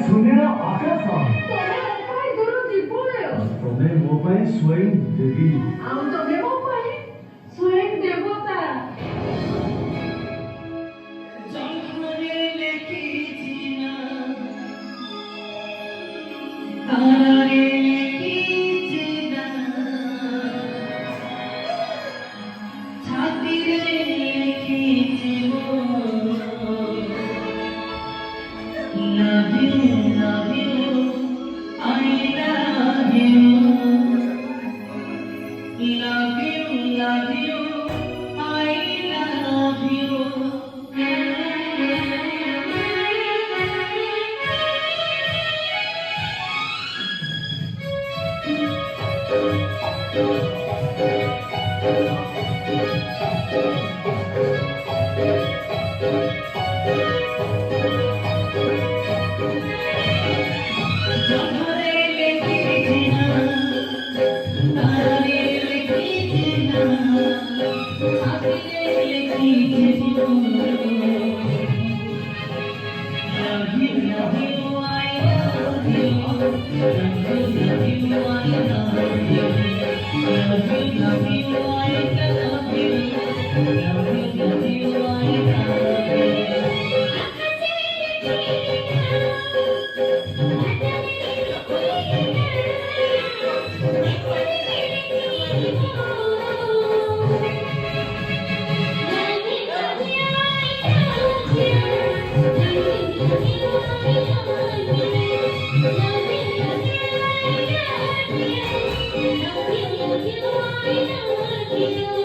ଶୂନ୍ୟର ଆକାଶ ତମେ ଦୂର ଜୀବନ ତମେ ମୋ ପାଇଁ ସ୍ୱୟଂ ଦେବୀ ଆଉ ତମେ ମୋ ପାଇଁ ସ୍ୱୟଂ ଦେବତା janhare lekhichhi na janhare lekhichhi na chhati re lekhichhi mo love you I love you love you I love you janhare lekhichhi na janhare lekhichhi na chhati re lekhichhi mo love you I love you love you I love you love you I love you love you I love you